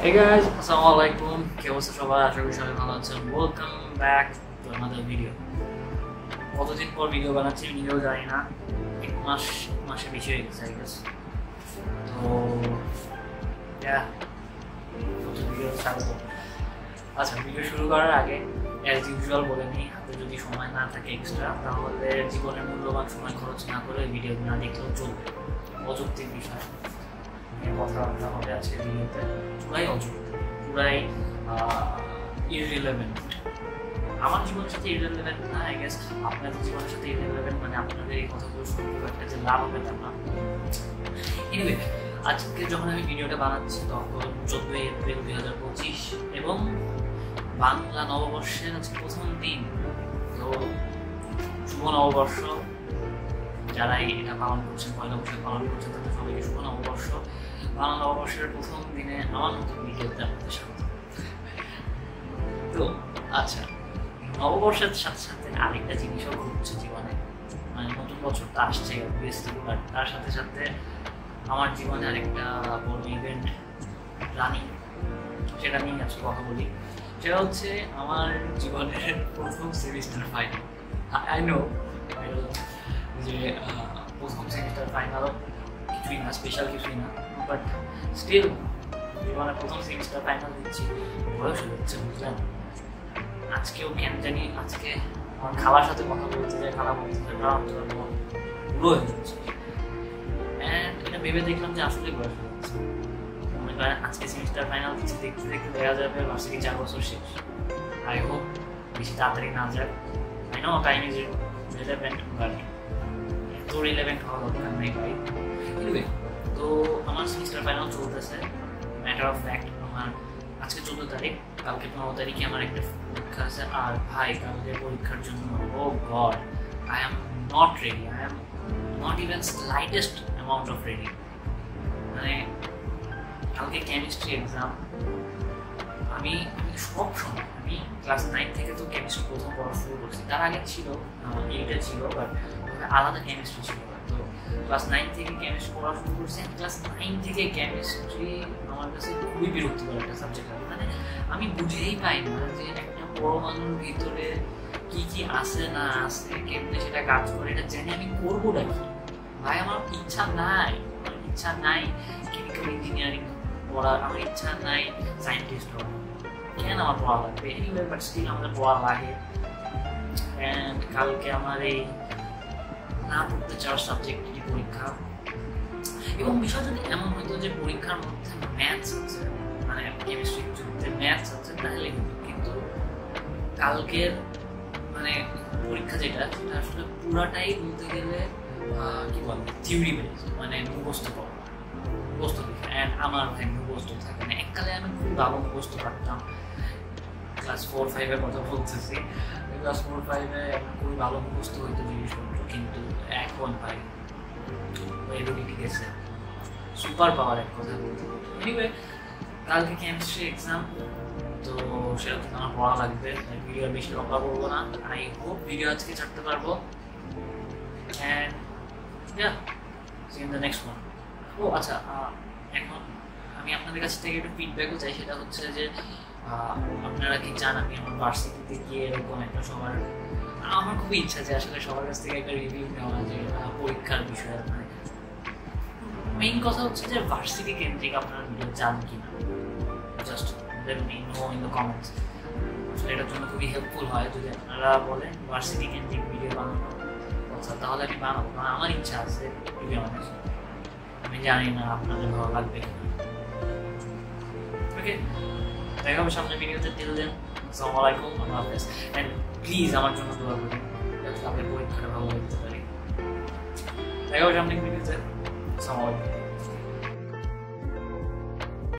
Hey guys, Assalamualaikum. কি অবস্থা সবার? আশা করি সবাই ভালো আছেন। Welcome back to another video. কতদিন পর ভিডিও বানাচ্ছি নিজেও জানি না, এক মাসে বেশি হয়ে গেছে আই গেস। তো ভিডিও স্বাগত। আচ্ছা, ভিডিও শুরু করার আগে অ্যাজ ইউজুয়াল বলে নিই, হাতে যদি সময় না থাকে এক্সট্রা তাহলে জীবনের মূল্যবান সময় খরচ না করে ভিডিও না দেখলেও চলবে। অযৌক্তিক বিষয় কথাবার্তা হবে আজকে ভিডিওতে, পুরাই অযৌক্তিক, পুরাই ইররিলেভেন্ট। আমার জীবনের সাথে ইররিলেভেন্ট না, আই গেস আপনাদের জীবনের সাথে ইররিলেভেন্ট, মানে আপনাদের এই কথাগুলো শুনে খুব একটা যে লাভ হবে তা না। এনিওয়ে, আজকে যখন আমি ভিডিওটা বানাচ্ছি তখন 14 এপ্রিল 2025 এবং বাংলা নববর্ষের আজকে প্রথম দিন। তো শুভ নববর্ষ, যারাই এটা পালন করছেন, পয়লা বৈশাখ পালন করছেন, তাদের সবাইকে শুভ নববর্ষ। বাংলা নববর্ষের প্রথম দিনে আমার নতুন ভিডিওতে আপনাদের স্বাগত। তো আচ্ছা, নববর্ষের সাথে সাথে আরেকটা জিনিসও ঘটছে জীবনে, মানে নতুন বছর তো আসছে অবভিয়াসলি, বাট তার সাথে সাথে আমার জীবনে আরেকটা বড় ইভেন্ট রানিং, সেটা নিয়ে আজকে কথা বলি। সেটা হচ্ছে আমার জীবনের প্রথম সেমিস্টার ফাইনাল। আই নো যে প্রথম সেমিস্টার ফাইনাল কিছুই না, স্পেশাল কিছুই না, বাট স্টিল জীবনে প্রথম সেমিস্টার ফাইনাল দিচ্ছি, বয়স হচ্ছে বুঝলেন। আজকেও কেন জানি আজকে আমার খালার সাথে কথা বলতে যায়, খালা বলতে যায় পুরো হয়ে যাচ্ছে, অ্যান্ড এটা ভেবে দেখলাম যে আসলে বয়স হয়ে যাচ্ছে। মনে করেন আজকে সেমিস্টার ফাইনাল দিচ্ছি, দেখতে দেখতে দেখা যাবে ভার্সিটি 4 বছর শেষ। আই হোপ বেশি তাড়াতাড়ি না যাক। I know time is relevant, but এত রিলেভেন্ট হওয়া দরকার নেই ভাই। এনিওয়ে, তো আমার সেমিস্টার ফাইনাল চলতেছে। ম্যাটার অফ ফ্যাক্ট, আমার আজকে 14 তারিখ, কালকে 15 তারিখে আমার একটা পরীক্ষা আছে। আর ভাই কালকে পরীক্ষার জন্য oh god, I am not ready, I am not even slightest amount of ready. মানে কালকে কেমিস্ট্রি এক্সাম। আমি সব সময়, আমি ক্লাস 9 থেকে তো কেমিস্ট্রি প্রথম পড়া শুরু করছি, তার আগে ছিল 8-এ ছিল, বাট আলাদা কেমিস্ট্রি ছিল। তো ক্লাস 9 থেকে কেমিস্ট্রি পড়া শুরু করছি। ক্লাস 9 থেকে কেমিস্ট্রি আমার কাছে খুবই বিরক্তিকর একটা সাবজেক্ট লাগে। মানে আমি বুঝেই পাই না যে একটা পরমাণুর ভিতরে কি কি আছে না আছে, কেমনে সেটা কাজ করে, এটা জানি আমি করবোটা কি। ভাই আমার ইচ্ছা নাই, কেমিক্যাল ইঞ্জিনিয়ারিং পড়ার, আমার ইচ্ছা নাই সায়েন্টিস্ট হওয়ার। কেন আমার পড়া লাগবে? এনিওয়ে, বাট স্টিল আমাদের পড়া লাগে। অ্যান্ড কালকে আমার এই না পড়তে চাওয়ার সাবজেক্টটি পরীক্ষা। এবং বিষয় যদি এমন হতো যে পরীক্ষার মধ্যে ম্যাথস আছে, মানে কেমিস্ট্রির যুদ্ধে ম্যাথস আছে, তাহলে কিন্তু কালকের মানে পরীক্ষা যেটা, সেটা আসলে পুরাটাই বলতে গেলে কি বলে থিওরি বেসড, মানে মুখস্থ পড়া, মুখস্থ লিখা। অ্যান্ড আমার ভাই মুখস্থ থাকে না। এককালে আমি খুব ভালো মুখস্থ পারতাম, ক্লাস 4-5-এর কথা বলতেছি। ক্লাস 4-5-এ খুবই ভালো মুখস্থ হইতো জিনিসপত্র, কিন্তু এখন ভাই এবিলিটি গেছে, সুপার পাওয়ার এক কথা বলতে। এনিওয়ে, কালকে কেমিস্ট্রি এক্সাম, তো সেরকম আমার পড়া লাগবে। ভিডিও বেশি লম্বা করবো না। আই হোপ ভিডিও আজকে ছাড়তে পারবো। And yeah, see in the next one. ও আচ্ছা, এখন আমি আপনাদের কাছ থেকে একটু ফিডব্যাকও চাই। সেটা হচ্ছে যে আপনারা কি চান আমি আমার ভার্সিটিতে গিয়ে এরকম একটা সবার, আমার খুবই ইচ্ছা যে আসলে সবার কাছ থেকে একটা রিভিউ নেওয়া, যে পরীক্ষার বিষয়ে। মানে মেইন কথা হচ্ছে যে ভার্সিটি কেন্দ্রিক আপনারা ভিডিও চান কিনা, just let me no in the comments. আসলে এটার জন্য খুবই হেল্পফুল হয় যদি আপনারা বলেন ভার্সিটি কেন্দ্রিক ভিডিও বানানো কথা, তাহলে আমি বানাবো। কারণ আমার ইচ্ছা আছে, ভিডিও অনেক, আমি জানি না আপনাদের ভালো লাগবে। ওকে, দেখা হবে সামনে ভিডিওতে। টিল দেন, আসসালামু আলাইকুম, আল্লাহ হাফেজ। অ্যান্ড প্লিজ আমার জন্য দোয়া করুন যাতে আপনার পরীক্ষাটা ভালো করতে পারি। দেখা হবে সামনে ভিডিওতে। আসসালামু আলাইকুম।